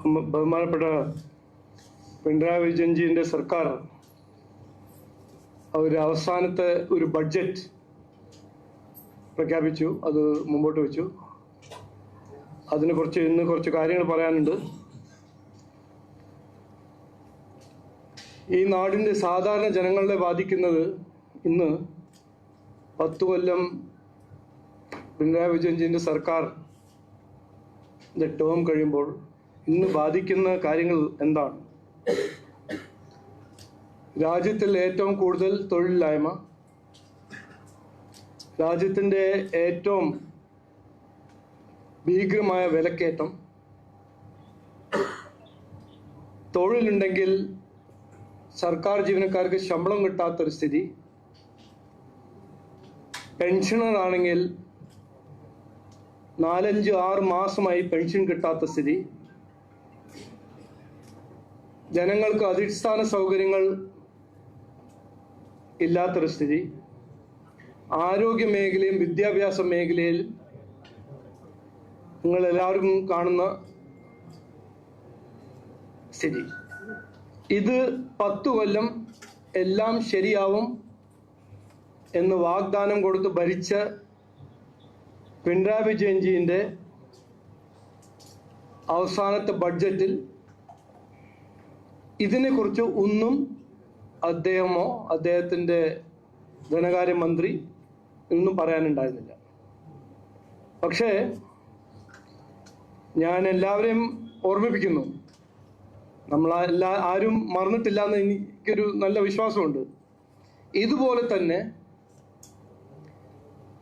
ബഹുമാനപ്പെട്ട പിണറായി വിജയൻജിയുടെ സർക്കാർ ഒരു അവസാനത്തെ ഒരു ബഡ്ജറ്റ് പ്രഖ്യാപിച്ചു, അത് മുമ്പോട്ട് വെച്ചു. അതിന് ഇന്ന് കുറച്ച് കാര്യങ്ങൾ പറയാനുണ്ട്. ഈ നാടിൻ്റെ സാധാരണ ജനങ്ങളെ ബാധിക്കുന്നത് ഇന്ന് 10 കൊല്ലം പിണറായി വിജയൻജിയുടെ സർക്കാർ ടേം കഴിയുമ്പോൾ ഇന്ന് ബാധിക്കുന്ന കാര്യങ്ങൾ എന്താണ്? രാജ്യത്തിൽ ഏറ്റവും കൂടുതൽ തൊഴിലില്ലായ്മ, രാജ്യത്തിൻ്റെ ഏറ്റവും ഭീകരമായ വിലക്കയറ്റം, തൊഴിലുണ്ടെങ്കിൽ സർക്കാർ ജീവനക്കാർക്ക് ശമ്പളം കിട്ടാത്തൊരു സ്ഥിതി, പെൻഷനർ ആണെങ്കിൽ 4-5-6 മാസമായി പെൻഷൻ കിട്ടാത്ത സ്ഥിതി, ജനങ്ങൾക്ക് അടിസ്ഥാന സൗകര്യങ്ങൾ ഇല്ലാത്തൊരു സ്ഥിതി, ആരോഗ്യ മേഖലയും വിദ്യാഭ്യാസ മേഖലയിൽ നിങ്ങൾ എല്ലാവരും കാണുന്ന സ്ഥിതി. ഇത് 10 കൊല്ലം എല്ലാം ശരിയാവും എന്ന് വാഗ്ദാനം കൊടുത്ത് ഭരിച്ച പിണറായി വിജയൻജിയുടെ അവസാനത്തെ ബഡ്ജറ്റിൽ ഇതിനെക്കുറിച്ച് ഒന്നും അദ്ദേഹമോ അദ്ദേഹത്തിൻ്റെ ധനകാര്യമന്ത്രി ഒന്നും പറയാനുണ്ടായിരുന്നില്ല. പക്ഷേ ഞാൻ എല്ലാവരെയും ഓർമ്മിപ്പിക്കുന്നു, ആരും മറന്നിട്ടില്ല എന്ന് എനിക്കൊരു നല്ല വിശ്വാസമുണ്ട്. ഇതുപോലെ തന്നെ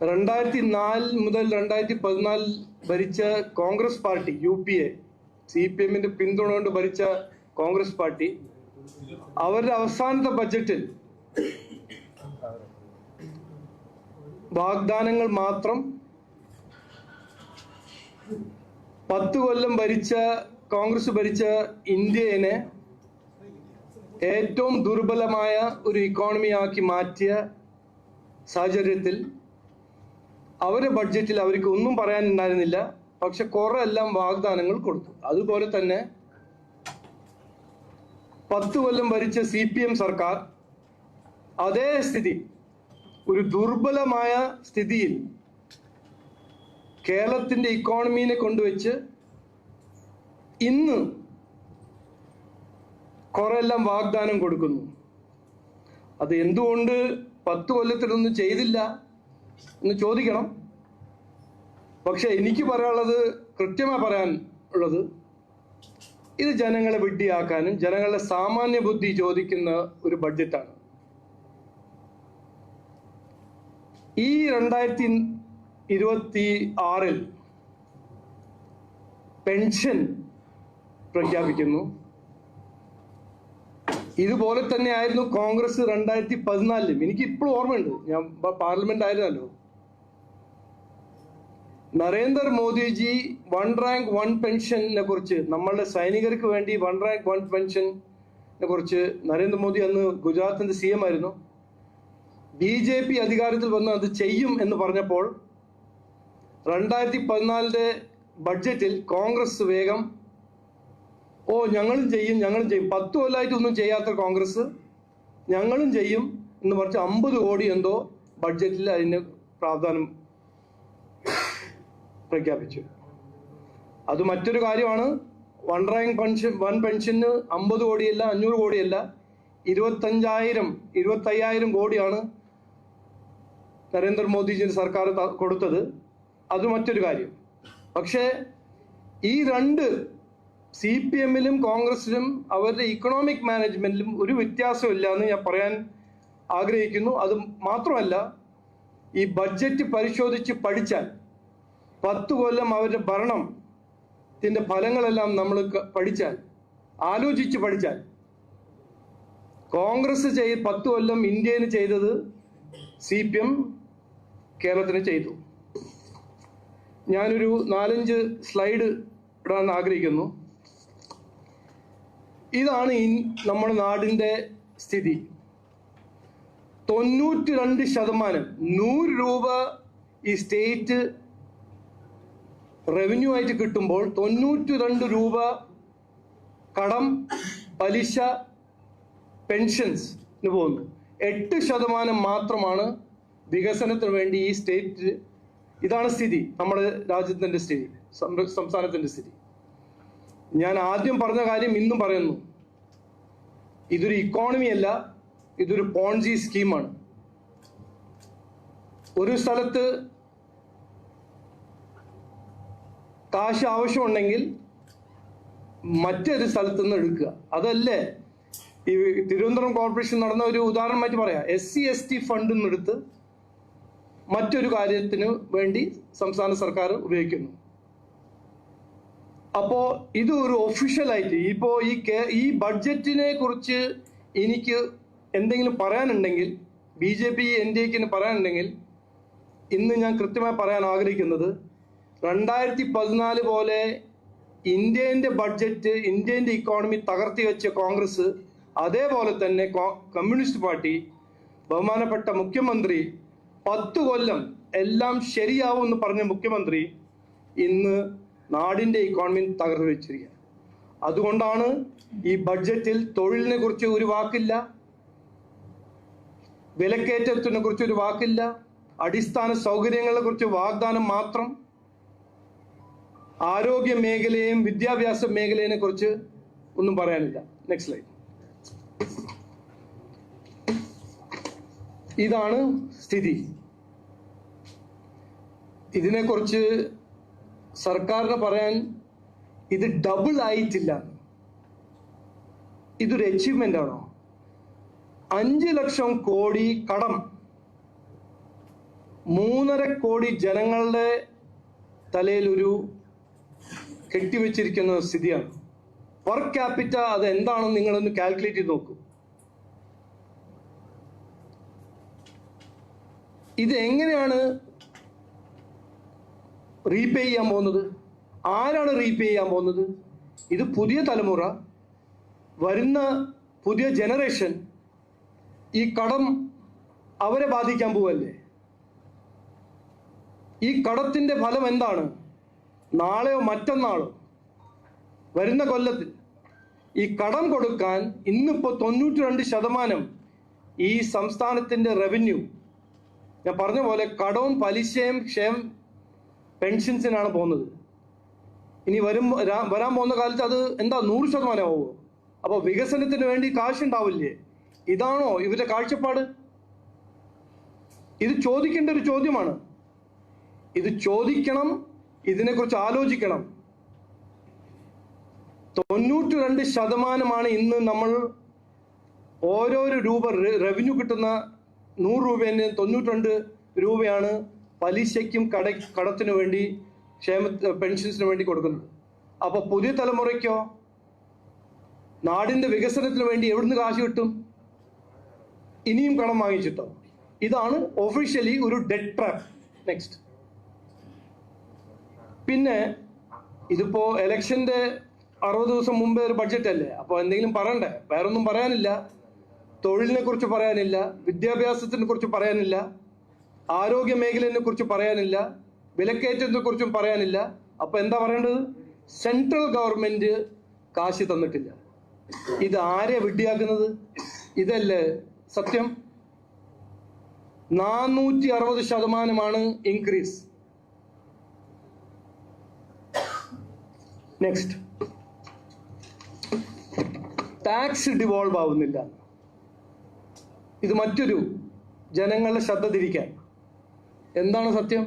2004 മുതൽ 2014 ഭരിച്ച കോൺഗ്രസ് പാർട്ടി, UPA CPM പിന്തുണ കൊണ്ട് ഭരിച്ച കോൺഗ്രസ് പാർട്ടി അവരുടെ അവസാനത്തെ ബഡ്ജറ്റിൽ വാഗ്ദാനങ്ങൾ മാത്രം 10 കൊല്ലം കോൺഗ്രസ് ഭരിച്ച ഇന്ത്യയെ ഏറ്റവും ദുർബലമായ ഒരു ഇക്കോണമിയാക്കി മാറ്റിയ സാഹചര്യത്തിൽ അവരുടെ ബഡ്ജറ്റിൽ അവർക്ക് ഒന്നും പറയാനുണ്ടായിരുന്നില്ല. പക്ഷെ കുറെ എല്ലാം വാഗ്ദാനങ്ങൾ കൊടുത്തു. അതുപോലെ തന്നെ 10 കൊല്ലം ഭരിച്ച CPM സർക്കാർ അതേ സ്ഥിതി, ഒരു ദുർബലമായ സ്ഥിതിയിൽ കേരളത്തിന്റെ ഇക്കോണമിയെ കൊണ്ടുവച്ച് ഇന്ന് കുറെ എല്ലാം വാഗ്ദാനം കൊടുക്കുന്നു. അത് എന്തുകൊണ്ട് 10 കൊല്ലത്തിലൊന്നും ചെയ്തില്ല എന്ന് ചോദിക്കണം. പക്ഷെ എനിക്ക് പറയാനുള്ളത്, കൃത്യമായി പറയാനുള്ളത്, ഇത് ജനങ്ങളെ വിഡ്ഢിയാക്കാനും ജനങ്ങളുടെ സാമാന്യ ബുദ്ധി ചോദിക്കുന്ന ഒരു ബഡ്ജറ്റാണ്. ഈ 2026 പെൻഷൻ പ്രഖ്യാപിക്കുന്നു. ഇതുപോലെ തന്നെയായിരുന്നു കോൺഗ്രസ് 2014. എനിക്ക് ഇപ്പോഴും ഓർമ്മയുണ്ട്, ഞാൻ പാർലമെന്റ് ആയിരുന്നല്ലോ. നരേന്ദ്രമോദിജി 1 റാങ്ക് 1 പെൻഷനെ കുറിച്ച്, നമ്മളുടെ സൈനികർക്ക് വേണ്ടി 1 റാങ്ക് 1 പെൻഷനെ കുറിച്ച് നരേന്ദ്രമോദി അന്ന് ഗുജറാത്തിന്റെ CM ആയിരുന്നു. BJP അധികാരത്തിൽ വന്ന് അത് ചെയ്യും എന്ന് പറഞ്ഞപ്പോൾ 2014 ബഡ്ജറ്റിൽ കോൺഗ്രസ് വേഗം ഞങ്ങളും ചെയ്യും 10 കൊല്ലമായിട്ടൊന്നും ചെയ്യാത്ത കോൺഗ്രസ് ഞങ്ങളും ചെയ്യും എന്ന് പറഞ്ഞ് 50 കോടി എന്തോ ബഡ്ജറ്റിൽ അതിന് പ്രാധാന്യം പ്രഖ്യാപിച്ചു. അത് മറ്റൊരു കാര്യമാണ്. 1 റാങ്ക് 1 പെൻഷന് 50 കോടിയല്ല, 500 കോടിയല്ല, 25,000 കോടിയാണ് നരേന്ദ്രമോദിജിയുടെ സർക്കാർ കൊടുത്തത്. അത് മറ്റൊരു കാര്യം. പക്ഷേ ഈ രണ്ട് CPM-ലും കോൺഗ്രസിലും അവരുടെ ഇക്കണോമിക് മാനേജ്മെന്റിലും ഒരു വ്യത്യാസമില്ല എന്ന് ഞാൻ പറയാൻ ആഗ്രഹിക്കുന്നു. അത് മാത്രമല്ല, ഈ ബഡ്ജറ്റ് പരിശോധിച്ച് പഠിച്ചാൽ 10 കൊല്ലം അവരുടെ ഭരണത്തിന്റെ ഫലങ്ങളെല്ലാം നമ്മൾ ആലോചിച്ച് പഠിച്ചാൽ കോൺഗ്രസ് 10 കൊല്ലം ഇന്ത്യന് ചെയ്തത് CPM കേരളത്തിന് ചെയ്തു. ഞാനൊരു 4-5 സ്ലൈഡ് ഇടാൻ ആഗ്രഹിക്കുന്നു. ഇതാണ് നമ്മുടെ നാടിന്റെ സ്ഥിതി. 92% 100 രൂപ ഈ സ്റ്റേറ്റ് റവന്യൂ ആയിട്ട് കിട്ടുമ്പോൾ 92 രൂപ കടം, പലിശ, പെൻഷൻസിന് പോകുന്നു. 8% മാത്രമാണ് വികസനത്തിന് വേണ്ടി ഈ സ്റ്റേറ്റ്. ഇതാണ് സ്ഥിതി, നമ്മുടെ രാജ്യത്തിന്റെ സ്ഥിതി, സംസ്ഥാനത്തിന്റെ സ്ഥിതി. ഞാൻ ആദ്യം പറഞ്ഞ കാര്യം ഇന്നും പറയുന്നു. ഇതൊരു ഇക്കോണമി അല്ല, ഇതൊരു പോൺസി സ്കീമാണ്. ഒരു സ്ഥലത്ത് കാശ് ആവശ്യമുണ്ടെങ്കിൽ മറ്റൊരു സ്ഥലത്ത് നിന്ന് എടുക്കുക. അതല്ലേ ഈ തിരുവനന്തപുരം കോർപ്പറേഷൻ നടന്ന ഒരു ഉദാഹരണമായിട്ട് പറയാം. SC/ST ഫണ്ടിൽ നിന്നെടുത്ത് മറ്റൊരു കാര്യത്തിന് വേണ്ടി സംസ്ഥാന സർക്കാർ ഉപയോഗിക്കുന്നു. അപ്പോ ഇത് ഒരു ഒഫീഷ്യലായിട്ട് ഇപ്പോ ഈ ബഡ്ജറ്റിനെ കുറിച്ച് എനിക്ക് എന്തെങ്കിലും പറയാനുണ്ടെങ്കിൽ, BJP NDAക്ക് പറയാനുണ്ടെങ്കിൽ, ഇന്ന് ഞാൻ കൃത്യമായി പറയാൻ ആഗ്രഹിക്കുന്നത്, 2014 പോലെ ഇന്ത്യന്റെ ബഡ്ജറ്റ്, ഇന്ത്യന്റെ ഇക്കോണമി തകർത്തി വെച്ച കോൺഗ്രസ്, അതേപോലെ തന്നെ കമ്മ്യൂണിസ്റ്റ് പാർട്ടി, ബഹുമാനപ്പെട്ട മുഖ്യമന്ത്രി 10 കൊല്ലം എല്ലാം ശരിയാവും എന്ന് പറഞ്ഞ മുഖ്യമന്ത്രി ഇന്ന് നാടിന്റെ ഇക്കോണമി തകർത്തി വെച്ചിരിക്കുക. അതുകൊണ്ടാണ് ഈ ബഡ്ജറ്റിൽ തൊഴിലിനെ കുറിച്ച് ഒരു വാക്കില്ല, വിലക്കയറ്റത്തിനെ കുറിച്ച് ഒരു വാക്കില്ല, അടിസ്ഥാന സൗകര്യങ്ങളെ കുറിച്ച് വാഗ്ദാനം മാത്രം, ആരോഗ്യ മേഖലയെയും വിദ്യാഭ്യാസ മേഖലയെ കുറിച്ച് ഒന്നും പറയാനില്ല. Next slide. ഇതാണ് സ്ഥിതി. ഇതിനെക്കുറിച്ച് സർക്കാരിന് പറയാൻ, ഇത് ഡബിൾ ആയിട്ടില്ല. ഇതൊരു അച്ചീവ്മെന്റ് ആണോ? 5 ലക്ഷം കോടി കടം, 3.5 കോടി ജനങ്ങളുടെ തലയിൽ ഒരു കെട്ടിവെച്ചിരിക്കുന്ന സ്ഥിതിയാണ്. പെർ ക്യാപിറ്റ അത് എന്താണെന്ന് നിങ്ങളൊന്ന് കാൽക്കുലേറ്റ് ചെയ്ത് നോക്കൂ. ഇത് എങ്ങനെയാണ് റീപേ ചെയ്യാൻ പോകുന്നത്? ആരാണ് റീപേ ചെയ്യാൻ പോകുന്നത്? ഇത് പുതിയ തലമുറ, വരുന്ന പുതിയ ജനറേഷൻ. ഈ കടം അവരെ ബാധിക്കാൻ പോവല്ലേ? ഈ കടത്തിന്റെ ഫലം എന്താണ്? നാളെയോ മറ്റന്നാളോ വരുന്ന കൊല്ലത്തിൽ ഈ കടം കൊടുക്കാൻ ഇന്നിപ്പോ 92% ഈ സംസ്ഥാനത്തിന്റെ റവന്യൂ, ഞാൻ പറഞ്ഞ പോലെ കടവും പലിശയും ക്ഷേമ പെൻഷൻസിനാണ് പോകുന്നത്. ഇനി വരാൻ പോകുന്ന കാലത്ത് അത് എന്താ 100% ആവുമോ? അപ്പൊ വികസനത്തിന് വേണ്ടി കാശുണ്ടാവില്ലേ? ഇതാണോ ഇവരുടെ കാഴ്ചപ്പാട്? ഇത് ചോദിക്കേണ്ട ഒരു ചോദ്യമാണ്. ഇത് ചോദിക്കണം, ഇതിനെക്കുറിച്ച് ആലോചിക്കണം. 92% ഇന്ന് നമ്മൾ ഓരോരോ രൂപ റവന്യൂ കിട്ടുന്ന 100 രൂപേന് 92 രൂപയാണ് പലിശയ്ക്കും കടത്തിനു വേണ്ടി, പെൻഷൻസിന് വേണ്ടി കൊടുക്കുന്നത്. അപ്പൊ പുതിയ തലമുറയ്ക്കോ, നാടിന്റെ വികസനത്തിന് വേണ്ടി എവിടുന്ന് കാശ് കിട്ടും? ഇനിയും കടം വാങ്ങിച്ചിട്ടോ? ഇതാണ് ഒഫീഷ്യലി ഒരു ഡെറ്റ് ട്രാപ്പ്. നെക്സ്റ്റ്. പിന്നെ ഇതിപ്പോ ഇലക്ഷന്റെ 60 ദിവസം മുമ്പേ ഒരു ബഡ്ജറ്റ് അല്ലേ, അപ്പൊ എന്തെങ്കിലും പറയണ്ടേ? വേറൊന്നും പറയാനില്ല. തൊഴിലിനെ കുറിച്ച് പറയാനില്ല, വിദ്യാഭ്യാസത്തിനെ കുറിച്ച് പറയാനില്ല, ആരോഗ്യ മേഖലയെ കുറിച്ച് പറയാനില്ല, വിലക്കയറ്റത്തെ കുറിച്ചും പറയാനില്ല. അപ്പൊ എന്താ പറയേണ്ടത്? സെൻട്രൽ ഗവൺമെന്റ് കാശ് തന്നിട്ടില്ല. ഇത് ആരെ വിഡ്ഢിയാക്കുന്നത്? ഇതല്ലേ സത്യം? 460% ഇൻക്രീസ്. നെക്സ്റ്റ്. ടാക്സ് ഡിവോൾവ് ആവുന്നില്ല. ഇത് മറ്റൊരു ജനങ്ങളുടെ ശ്രദ്ധ തിരിക്കാൻ. എന്താണ് സത്യം?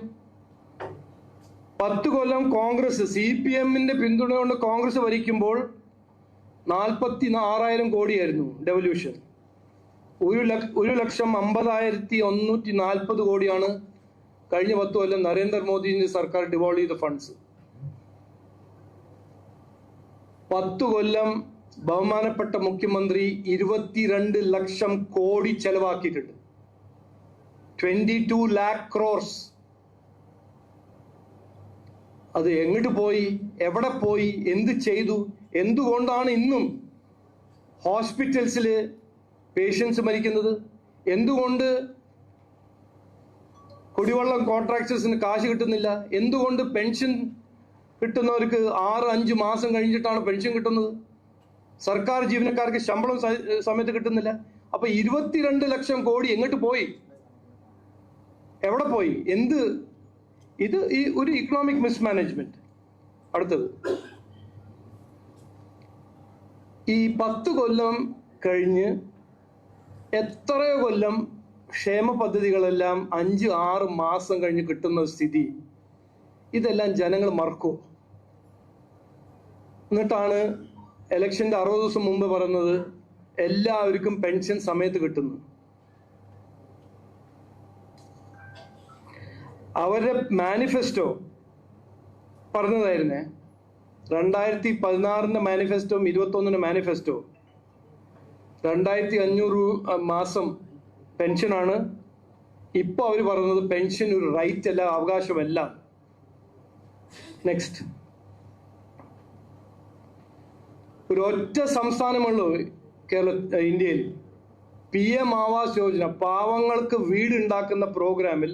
10 കൊല്ലം കോൺഗ്രസ്, CPMന്റെ പിന്തുണ കൊണ്ട് കോൺഗ്രസ് ഭരിക്കുമ്പോൾ 46,000 കോടിയായിരുന്നു ഡെവല്യൂഷൻ. 1,50,140 കോടിയാണ് കഴിഞ്ഞ 10 കൊല്ലം നരേന്ദ്രമോദിന്റെ സർക്കാർ ഡിവോൾവ് ചെയ്ത ഫണ്ട്സ്. 10 കൊല്ലം ബഹുമാനപ്പെട്ട മുഖ്യമന്ത്രി 22 ലക്ഷം കോടി ചെലവാക്കിയിട്ടുണ്ട്. 22 lakh crores. അത് എങ്ങോട്ട് പോയി? എവിടെ പോയി? എന്ത് ചെയ്തു? എന്തുകൊണ്ടാണ് ഇന്നും ഹോസ്പിറ്റൽസിൽ പേഷ്യൻസ് മരിക്കുന്നത്? എന്തുകൊണ്ട് കുടിവെള്ളം കോൺട്രാക്ടേഴ്സിന് കാശ് കിട്ടുന്നില്ല? എന്തുകൊണ്ട് പെൻഷൻ കിട്ടുന്നവർക്ക് 6-5 മാസം കഴിഞ്ഞിട്ടാണ് പെൻഷൻ കിട്ടുന്നത്? സർക്കാർ ജീവനക്കാർക്ക് ശമ്പളം സമയത്ത് കിട്ടുന്നില്ല. അപ്പൊ 22 ലക്ഷം കോടി എങ്ങോട്ട് പോയി? എവിടെ പോയി? എന്ത് ഇത്? ഈ ഒരു ഇക്കണോമിക് മിസ്മാനേജ്മെന്റ്. അടുത്തത്, ഈ 10 കൊല്ലം കഴിഞ്ഞ് എത്രയോ കൊല്ലം ക്ഷേമ പദ്ധതികളെല്ലാം 5-6 മാസം കഴിഞ്ഞ് കിട്ടുന്ന സ്ഥിതി, ഇതെല്ലാം ജനങ്ങൾ മറക്കുമോ? എന്നിട്ടാണ് ഇലക്ഷന്റെ 60 ദിവസം മുമ്പ് പറയുന്നത് എല്ലാവർക്കും പെൻഷൻ സമയത്ത് കിട്ടുന്നു. അവരുടെ മാനിഫെസ്റ്റോ പറഞ്ഞതായിരുന്നേ, 2016 മാനിഫെസ്റ്റോ, 21 മാനിഫെസ്റ്റോ 2500 മാസം പെൻഷനാണ്. ഇപ്പൊ അവർ പറയുന്നത് പെൻഷൻ ഒരു റൈറ്റ് അല്ല, അവകാശമല്ല. നെക്സ്റ്റ്, ഒരു ഒറ്റ സംസ്ഥാനമുള്ളൂ ഇന്ത്യയിൽ PM ആവാസ് യോജന, പാവങ്ങൾക്ക് വീടുണ്ടാക്കുന്ന പ്രോഗ്രാമിൽ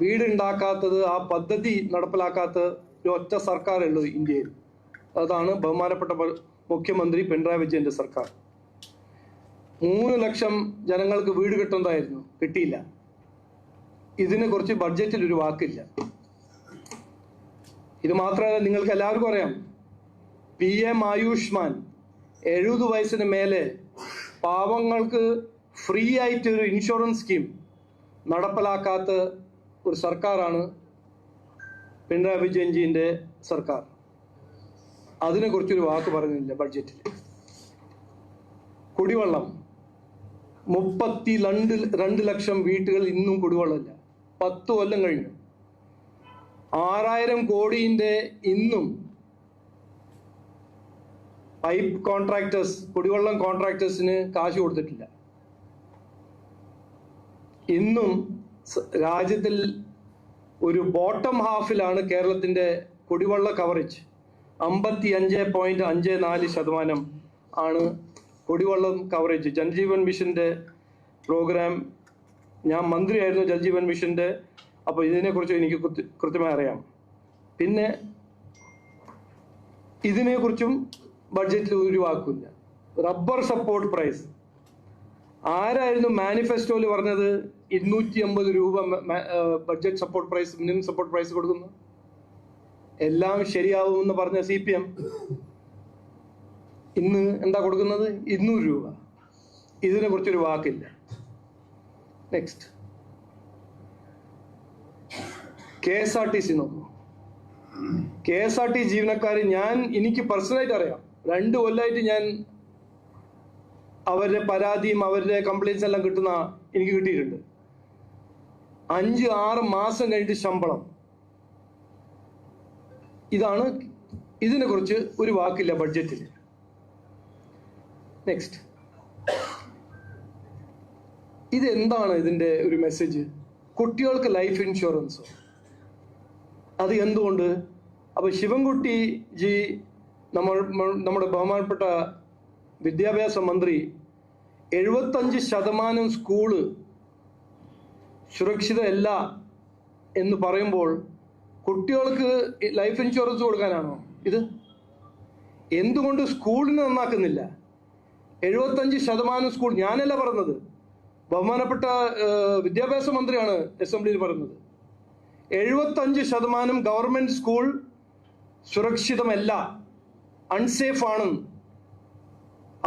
വീടുണ്ടാക്കാത്തത്, ആ പദ്ധതി നടപ്പിലാക്കാത്ത ഒരു ഒറ്റ സർക്കാരുള്ളൂ ഇന്ത്യയിൽ. അതാണ് ബഹുമാനപ്പെട്ട മുഖ്യമന്ത്രി പിണറായി വിജയന്റെ സർക്കാർ. 3 ലക്ഷം ജനങ്ങൾക്ക് വീട് കിട്ടുന്നതായിരുന്നു, കിട്ടിയില്ല. ഇതിനെ കുറിച്ച് ബഡ്ജറ്റിൽ ഒരു വാക്കില്ല. ഇത് മാത്രമല്ല, നിങ്ങൾക്ക് എല്ലാവർക്കും അറിയാം, PM ആയുഷ്മാൻ 70 വയസ്സിന് മേലെ പാവങ്ങൾക്ക് ഫ്രീ ആയിട്ട് ഒരു ഇൻഷുറൻസ് സ്കീം നടപ്പിലാക്കാത്ത ഒരു സർക്കാരാണ് പിണറായി വിജയൻജിന്റെ സർക്കാർ. അതിനെ കുറിച്ചൊരു വാക്ക് പറഞ്ഞില്ല ബഡ്ജറ്റിൽ. കുടിവെള്ളം, 32 ലക്ഷം വീട്ടുകൾ ഇന്നും കുടിവെള്ളമില്ല. 10 കൊല്ലം കഴിഞ്ഞു. 6000 കോടിന്റെ ഇന്നും പൈപ്പ് കോൺട്രാക്ടേഴ്സ്, കുടിവെള്ളം കോൺട്രാക്ടേഴ്സിന് കാശ് കൊടുത്തിട്ടില്ല. ഇന്നും രാജ്യത്തിൽ ഒരു ബോട്ടം ഹാഫിലാണ് കേരളത്തിന്റെ കുടിവെള്ള കവറേജ്. 55.54% ആണ് കുടിവെള്ളം കവറേജ്. ജൽജീവൻ മിഷന്റെ പ്രോഗ്രാം, ഞാൻ മന്ത്രിയായിരുന്നു ജൽജീവൻ മിഷന്റെ, അപ്പോൾ ഇതിനെക്കുറിച്ച് എനിക്ക് കൃത്യമായി അറിയാം. പിന്നെ ഇതിനെക്കുറിച്ചും ബഡ്ജറ്റിൽ ഒരു വാക്കില്ല. റബ്ബർ സപ്പോർട്ട് പ്രൈസ്, ആരായിരുന്നു മാനിഫെസ്റ്റോയിൽ പറഞ്ഞത് 250 രൂപ budget support price, minimum support price കൊടുക്കുന്നു? എല്ലാം ശരിയാവുമെന്ന് പറഞ്ഞ CPM ഇന്ന് എന്താ കൊടുക്കുന്നത്? 200 രൂപ. ഇതിനെ കുറിച്ചൊരു വാക്കില്ല. നെക്സ്റ്റ്, KSRTC നോക്കൂ. KSRTC ജീവനക്കാർ, എനിക്ക് പേഴ്സണലായിട്ട് അറിയാം. 2 കൊല്ലമായിട്ട് ഞാൻ അവരുടെ പരാതിയും അവരുടെ കംപ്ലൈൻസ് എല്ലാം എനിക്ക് കിട്ടിയിട്ടുണ്ട്. 5-6 മാസം കഴിഞ്ഞിട്ട് ശമ്പളം. ഇതാണ്, ഇതിനെ കുറിച്ച് ഒരു വാക്കില്ല ബഡ്ജറ്റിൽ. നെക്സ്റ്റ്, ഇതെന്താണ് ഇതിന്റെ ഒരു മെസ്സേജ്? കുട്ടികൾക്ക് ലൈഫ് ഇൻഷുറൻസോ? അത് എന്തുകൊണ്ട്? അപ്പൊ ശിവൻകുട്ടി ജി, നമ്മുടെ ബഹുമാനപ്പെട്ട വിദ്യാഭ്യാസ മന്ത്രി, 75% സ്കൂള് സുരക്ഷിതമല്ല എന്ന് പറയുമ്പോൾ കുട്ടികൾക്ക് ലൈഫ് ഇൻഷുറൻസ് കൊടുക്കാനാണോ ഇത്? എന്തുകൊണ്ട് സ്കൂളിനെ നന്നാക്കുന്നില്ല? 75% സ്കൂൾ, ഞാനല്ല പറഞ്ഞത്, ബഹുമാനപ്പെട്ട വിദ്യാഭ്യാസ മന്ത്രിയാണ് അസംബ്ലിയിൽ പറയുന്നത്. 75% ഗവൺമെന്റ് സ്കൂൾ സുരക്ഷിതമല്ല, അൺസേഫ് ആണ്.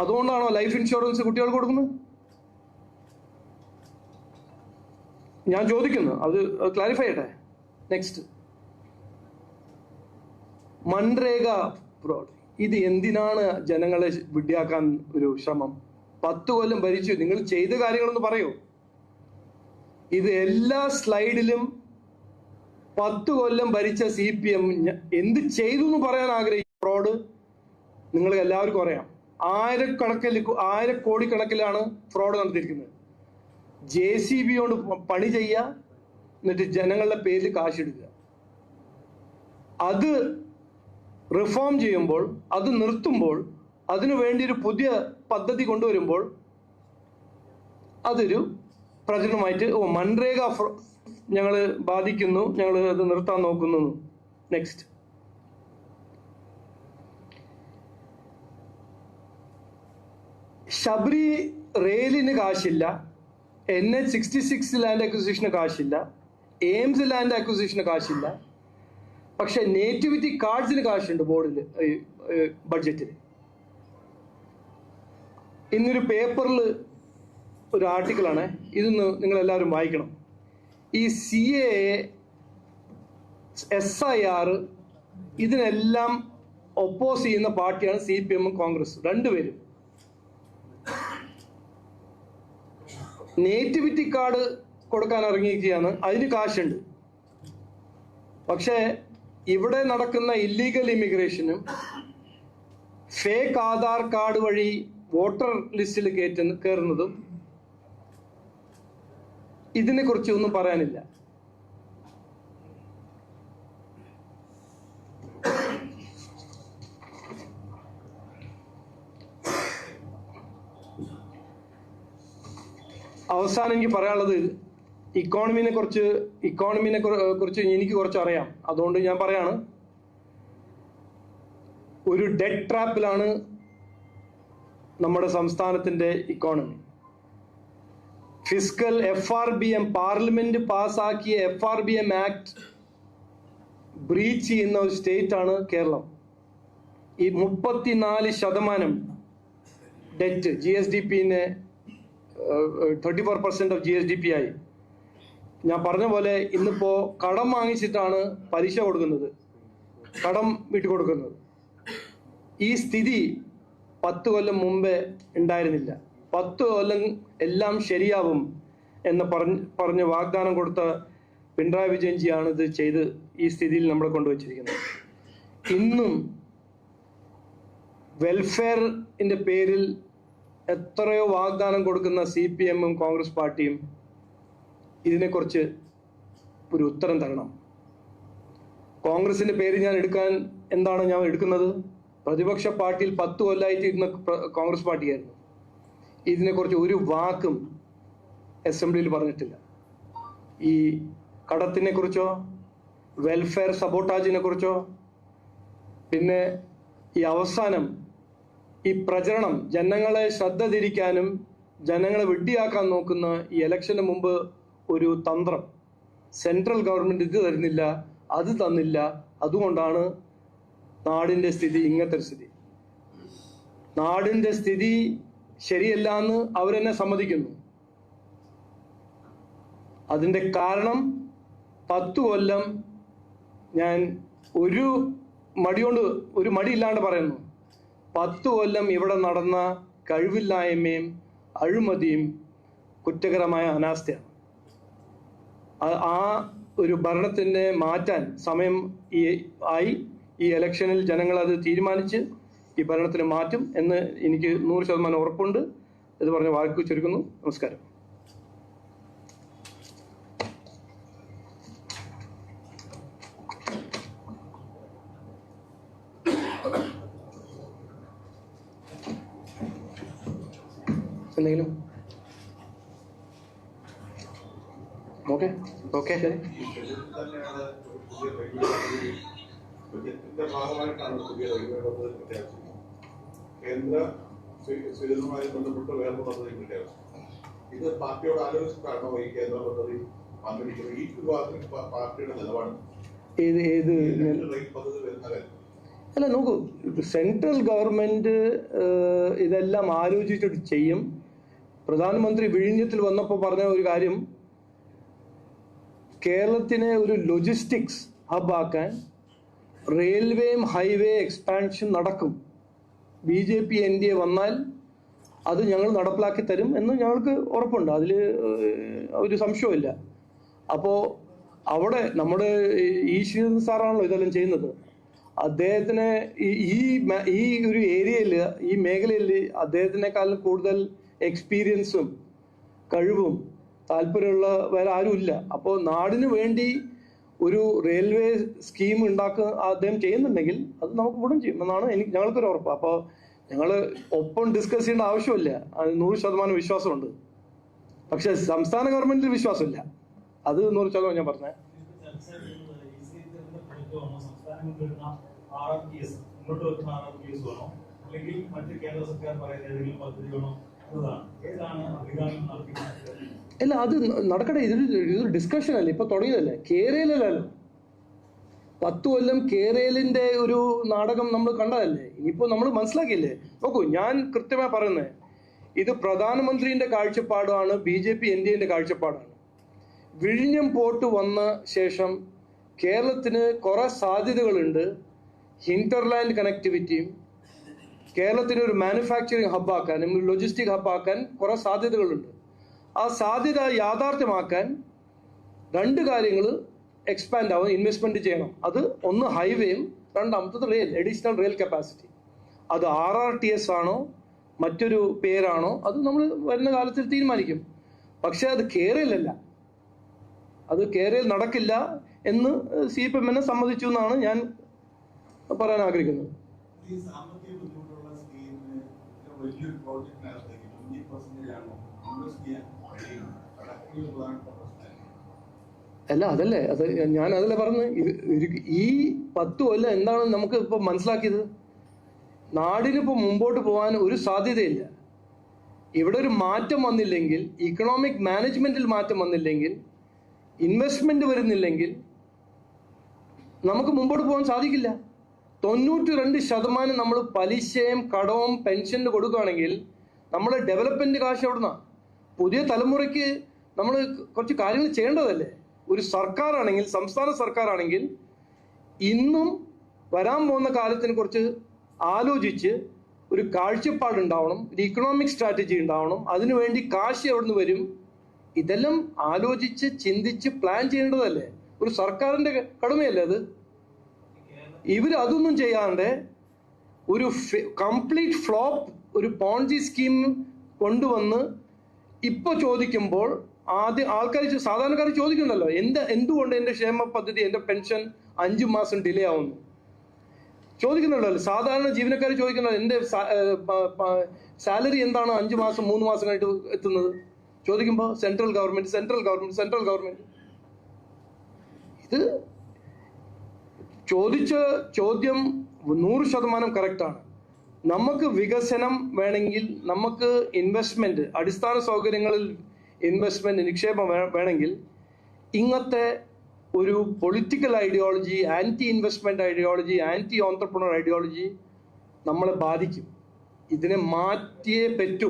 അതുകൊണ്ടാണോ ലൈഫ് ഇൻഷുറൻസ് കുട്ടികൾക്ക് കൊടുക്കുന്നത്? ഞാൻ ചോദിക്കുന്നു, അത് ക്ലാരിഫൈ ചെയ്യട്ടെ. Next, MNREGA fraud. ഇത് എന്തിനാണ് ജനങ്ങളെ വിഡ്ഢിയാക്കാൻ ഒരു ശ്രമം? 10 കൊല്ലം ഭരിച്ചു, നിങ്ങൾ ചെയ്ത കാര്യങ്ങളൊന്ന് പറയൂ. ഇത് എല്ലാ സ്ലൈഡിലും 10 കൊല്ലം ഭരിച്ച CPM എന്ത് ചെയ്തു എന്ന് പറയാൻ ആഗ്രഹിക്കും. ഫ്രോഡ് നിങ്ങൾക്ക് എല്ലാവർക്കും അറിയാം. 1000 കോടിക്കണക്കിലാണ് ഫ്രോഡ് നടത്തിയിരിക്കുന്നത്. JCB കൊണ്ട് പണി ചെയ്യുക, എന്നിട്ട് ജനങ്ങളുടെ പേരിൽ കാശെടുക്കുക. അത് റിഫോം ചെയ്യുമ്പോൾ, അത് നിർത്തുമ്പോൾ, അതിനു വേണ്ടി ഒരു പുതിയ പദ്ധതി കൊണ്ടുവരുമ്പോൾ അതൊരു പ്രചരണമായിട്ട് മൻരേഗ ഞങ്ങൾ ബാധിക്കുന്നു, ഞങ്ങൾ അത് നിർത്താൻ നോക്കുന്നു. നെക്സ്റ്റ്, ശബരി റെയിലിന് കാശില്ല, NH-66 ലാൻഡ് അക്വിസിഷന് കാശില്ല, എയിംസ് ലാൻഡ് അക്വിസിഷന് കാശില്ല. പക്ഷെ നേറ്റിവിറ്റി കാർഡ്സിന് കാശുണ്ട് ബോർഡിൽ, ബഡ്ജറ്റിൽ. ഇന്നൊരു പേപ്പറിൽ ഒരു ആർട്ടിക്കിളാണ്, ഇതൊന്ന് നിങ്ങൾ എല്ലാവരും വായിക്കണം. ഈ CAA, SIR ഇതിനെല്ലാം ഒപ്പോസ് ചെയ്യുന്ന പാർട്ടിയാണ് CPM കോൺഗ്രസ് രണ്ടുപേരും. നേറ്റിവിറ്റി കാർഡ് കൊടുക്കാൻ ഇറങ്ങിയിരിക്കുകയാണ്, അതിന് കാശുണ്ട്. പക്ഷേ ഇവിടെ നടക്കുന്ന ഇല്ലീഗൽ ഇമിഗ്രേഷനും ഫേക്ക് ആധാർ കാർഡ് വഴി വോട്ടർ ലിസ്റ്റിൽ കയറുന്നതും ഇതിനെ കുറിച്ച് ഒന്നും പറയാനില്ല. അവസാനം എനിക്ക് പറയാനുള്ളത്, ഇക്കോണമിനെ കുറിച്ച് എനിക്ക് കുറച്ച് അറിയാം, അതുകൊണ്ട് ഞാൻ പറയാണ്. ഒരു ഡെറ്റ് ട്രാപ്പിലാണ് നമ്മുടെ സംസ്ഥാനത്തിന്റെ ഇക്കോണമി. ഫിസ്ക്കൽ FRBM, പാർലമെന്റ് പാസ്സാക്കിയ FRBM ആക്ട് ബ്രീച്ച് ചെയ്യുന്ന ഒരു സ്റ്റേറ്റ് ആണ് കേരളം. ഈ 34% ഡെറ്റ് GSDPനെ 34% ഓഫ് GSDP ആയി. ഞാൻ പറഞ്ഞ പോലെ ഇന്നിപ്പോ കടം വാങ്ങിച്ചിട്ടാണ് പലിശ കൊടുക്കുന്നത്, കടം വിട്ടുകൊടുക്കുന്നത്. ഈ സ്ഥിതി 10 കൊല്ലം മുമ്പേ ഉണ്ടായിരുന്നില്ല. 10 കൊല്ലം എല്ലാം ശരിയാവും എന്ന് പറഞ്ഞ് വാഗ്ദാനം കൊടുത്ത പിണറായി വിജയൻജിയാണ് ഇത് ചെയ്ത് ഈ സ്ഥിതിയിൽ നമ്മളെ കൊണ്ടുവച്ചിരിക്കുന്നത്. ഇന്നും വെൽഫെയറിന്റെ പേരിൽ എത്രയോ വാഗ്ദാനം കൊടുക്കുന്ന CPM-ഉം കോൺഗ്രസ് പാർട്ടിയും ഇതിനെക്കുറിച്ച് ഒരു ഉത്തരം തരണം. കോൺഗ്രസിന്റെ പേര് ഞാൻ എന്താണ് ഞാൻ എടുക്കുന്നത്? പ്രതിപക്ഷ പാർട്ടിയിൽ 10 കൊല്ലമായിട്ട് ഇരുന്ന കോൺഗ്രസ് പാർട്ടിയായിരുന്നു. ഇതിനെക്കുറിച്ച് ഒരു വാക്കും അസംബ്ലിയിൽ പറഞ്ഞിട്ടില്ല. ഈ കടത്തിനെ കുറിച്ചോ വെൽഫെയർ സബോട്ടാജിനെ കുറിച്ചോ, പിന്നെ ഈ അവസാനം ഈ പ്രചരണം, ജനങ്ങളെ ശ്രദ്ധ തിരിക്കാനും ജനങ്ങളെ വെട്ടിയാക്കാൻ നോക്കുന്ന ഈ ഇലക്ഷന് മുമ്പ് ഒരു തന്ത്രം. സെൻട്രൽ ഗവൺമെന്റ് ഇത് തരുന്നില്ല, അത് തന്നില്ല, അതുകൊണ്ടാണ് നാടിന്റെ സ്ഥിതി ഇങ്ങനത്തെ സ്ഥിതി. നാടിന്റെ സ്ഥിതി ശരിയല്ല എന്ന് അവരെന്നെ സമ്മതിക്കുന്നു. അതിന്റെ കാരണം 10 കൊല്ലം ഞാൻ ഒരു മടിയില്ലാണ്ട് പറയുന്നു, 10 കൊല്ലം ഇവിടെ നടന്ന കഴിവില്ലായ്മയും അഴിമതിയും കുറ്റകരമായ അനാസ്ഥയാണ്. ആ ഒരു ഭരണത്തിനെ മാറ്റാൻ സമയം ഈ ഇലക്ഷനിൽ ജനങ്ങൾ അത് തീരുമാനിച്ച് ഈ ഭരണത്തിന് മാറ്റും എന്ന് എനിക്ക് 100% ഉറപ്പുണ്ട്. ഇത് പറഞ്ഞ് വാക്ക് ചുരുക്കുന്നു. നമസ്കാരം. എന്തെങ്കിലും ഓക്കെ ഓക്കെ ശരി. കേന്ദ്ര സ്വീകരണവുമായി ബന്ധപ്പെട്ട് വേറെ പദ്ധതി ഇത് പാർട്ടിയോട് ആലോചിച്ചിട്ടാണോ ഈ കേന്ദ്ര പദ്ധതി പങ്കെടുക്കുന്നത്? ഈ വിഭാഗത്തിൽ പാർട്ടിയുടെ നിലപാട് പദ്ധതി വരുന്ന കാര്യം അല്ല, നോക്കൂ, സെൻട്രൽ ഗവൺമെന്റ് ഇതെല്ലാം ആലോചിച്ചിട്ട് ചെയ്യും. പ്രധാനമന്ത്രി വിഴിഞ്ഞത്തിൽ വന്നപ്പോൾ പറഞ്ഞ ഒരു കാര്യം, കേരളത്തിനെ ഒരു ലോജിസ്റ്റിക്സ് ഹബാക്കാൻ റെയിൽവേയും ഹൈവേ എക്സ്പാൻഷൻ നടക്കും. BJP NDA വന്നാൽ അത് ഞങ്ങൾ നടപ്പിലാക്കി തരും എന്ന് ഞങ്ങൾക്ക് ഉറപ്പുണ്ട്, അതിൽ ഒരു സംശയമില്ല. അപ്പോൾ അവിടെ നമ്മുടെ ശ്രീധരൻ സാറാണല്ലോ ഇതെല്ലാം ചെയ്യുന്നത്. അദ്ദേഹത്തിന് ഈ ഒരു ഏരിയയിൽ, ഈ മേഖലയിൽ അദ്ദേഹത്തിനേക്കാളും കൂടുതൽ എക്സ്പീരിയൻസും കഴിവും താല്പര്യമുള്ള വേറെ ആരുമില്ല. അപ്പോൾ നാടിന് വേണ്ടി ഒരു റെയിൽവേ സ്കീം അദ്ദേഹം ചെയ്യുന്നുണ്ടെങ്കിൽ അത് നമുക്ക് ഗുണം ചെയ്യും എന്നാണ് ഞങ്ങൾക്കൊരു ഉറപ്പ്. അപ്പോൾ ഞങ്ങൾ ഒപ്പം ഡിസ്കസ് ചെയ്യേണ്ട ആവശ്യമില്ല, അത് 100% വിശ്വാസമുണ്ട്. പക്ഷെ സംസ്ഥാന ഗവൺമെന്റിൽ വിശ്വാസമില്ല, അത് 100% ഞാൻ പറഞ്ഞേ. അല്ലെങ്കിൽ മറ്റ് കേന്ദ്ര സർക്കാർ പറയുന്ന ഏതെങ്കിലും പദ്ധതികളോ ഏതാണ് അധികാരം നടപ്പിക്കുന്നത്? അല്ല, അത് നടക്കട്ടെ. ഇതൊരു ഡിസ്കഷൻ അല്ലേ, ഇപ്പൊ തുടങ്ങിയതല്ലേ. കേരളയിലല്ലോ 10 കൊല്ലം കേരളിന്റെ ഒരു നാടകം നമ്മൾ കണ്ടതല്ലേ. ഇനിയിപ്പോ നമ്മൾ മനസ്സിലാക്കിയില്ലേ. നോക്കൂ, ഞാൻ കൃത്യമായി പറയുന്നത്, ഇത് പ്രധാനമന്ത്രിയുടെ കാഴ്ചപ്പാടാണ്, BJP NDAന്റെ കാഴ്ചപ്പാടാണ്. വിഴിഞ്ഞം പോർട്ട് വന്ന ശേഷം കേരളത്തിന് കുറെ സാധ്യതകളുണ്ട്. ഹിന്റർലാൻഡ് കണക്ടിവിറ്റിയും കേരളത്തിന് ഒരു മാനുഫാക്ചറിങ് ഹബ്ബാക്കാനും ഒരു ലോജിസ്റ്റിക് ഹബ്ബാക്കാൻ കുറെ സാധ്യതകളുണ്ട്. ആ സാധ്യത യാഥാർത്ഥ്യമാക്കാൻ 2 കാര്യങ്ങൾ എക്സ്പാൻഡ് ആവും, ഇൻവെസ്റ്റ്മെന്റ് ചെയ്യണം. അത് ഒന്ന് ഹൈവേയും, രണ്ടാമത്തത് റെയിൽ, അഡീഷണൽ റെയിൽ കപ്പാസിറ്റി. അത് RRTS ആണോ മറ്റൊരു പേരാണോ അത് നമ്മൾ വരുന്ന കാലത്തിൽ തീരുമാനിക്കും. പക്ഷെ അത് കേരളയിലല്ല, അത് കേരളയിൽ നടക്കില്ല എന്ന് CPM എന്നെ സമ്മതിച്ചു എന്നാണ് ഞാൻ പറയാൻ ആഗ്രഹിക്കുന്നത്. ഈ സാമ്പത്തിക ബുദ്ധിമുട്ടുള്ള സ്കീമിന് വലിയൊരു പ്രോജക്റ്റിനകത്തേക്ക് 20% ആണോ ഇൻവെസ്റ്റ് ചെയ്യാൻ കഴിയുന്നത്? അതൊക്കെ ഒരു പ്രധാനപ്പെട്ട പ്രശ്നമാണ്. അല്ല, അതല്ലേ, അത് ഞാൻ അതല്ലേ പറഞ്ഞത്. ഈ 10 കൊല്ലം എന്താണ് നമുക്ക് ഇപ്പൊ മനസ്സിലാക്കിയത്? നാടിനിപ്പോ മുമ്പോട്ട് പോകാൻ ഒരു സാധ്യതയില്ല. ഇവിടെ ഒരു മാറ്റം വന്നില്ലെങ്കിൽ, ഇക്കണോമിക് മാനേജ്മെന്റിൽ മാറ്റം വന്നില്ലെങ്കിൽ, ഇൻവെസ്റ്റ്മെന്റ് വരുന്നില്ലെങ്കിൽ നമുക്ക് മുമ്പോട്ട് പോകാൻ സാധിക്കില്ല. 92% നമ്മൾ പലിശയും കടവും പെൻഷന് കൊടുക്കുകയാണെങ്കിൽ നമ്മളെ ഡെവലപ്മെന്റ് കാശ് എവിടുന്ന? പുതിയ തലമുറയ്ക്ക് നമ്മൾ കുറച്ച് കാര്യങ്ങൾ ചെയ്യേണ്ടതല്ലേ. ഒരു സർക്കാരാണെങ്കിൽ, സംസ്ഥാന സർക്കാരാണെങ്കിൽ ഇന്നും വരാൻ പോകുന്ന കാലത്തിനെ കുറിച്ച് ആലോചിച്ച് ഒരു കാഴ്ചപ്പാടുണ്ടാവണം, ഒരു ഇക്കണോമിക് സ്ട്രാറ്റജി ഉണ്ടാവണം. അതിനുവേണ്ടി കാശ് എവിടുന്ന് വരും? ഇതെല്ലാം ആലോചിച്ച് ചിന്തിച്ച് പ്ലാൻ ചെയ്യേണ്ടതല്ലേ, ഒരു സർക്കാരിന്റെ കടമയല്ലേ അത്. അതൊന്നും ചെയ്യാണ്ട് ഒരു കംപ്ലീറ്റ് ഫ്ലോപ്പ് ഒരു പോൺജി സ്കീം കൊണ്ടുവന്ന് ഇപ്പൊ ചോദിക്കുമ്പോൾ ആദ്യം ആൾക്കാർ, സാധാരണക്കാർ ചോദിക്കുന്നുണ്ടല്ലോ, എന്തുകൊണ്ട് എന്റെ ക്ഷേമ പദ്ധതി, എന്റെ പെൻഷൻ 5 മാസം ഡിലേ ആവുന്നു ചോദിക്കുന്നുണ്ടല്ലോ. സാധാരണ ജീവനക്കാർ ചോദിക്കുന്നുണ്ടല്ലോ, എന്റെ സാലറി എന്താണ് 5 മാസം 3 മാസം കഴിഞ്ഞിട്ട് എത്തുന്നത് ചോദിക്കുമ്പോൾ സെൻട്രൽ ഗവൺമെന്റ്. ഇത് ചോദിച്ച ചോദ്യം 100% കറക്റ്റാണ്. നമുക്ക് വികസനം വേണമെങ്കിൽ, നമുക്ക് ഇൻവെസ്റ്റ്മെന്റ്, അടിസ്ഥാന സൗകര്യങ്ങളിൽ ഇൻവെസ്റ്റ്മെന്റ്, നിക്ഷേപം വേണമെങ്കിൽ ഇങ്ങനത്തെ ഒരു political ideology, anti investment ideology, anti entrepreneur ideology നമ്മളെ ബാധിക്കും. ഇതിനെ മാറ്റിയേ പറ്റൂ.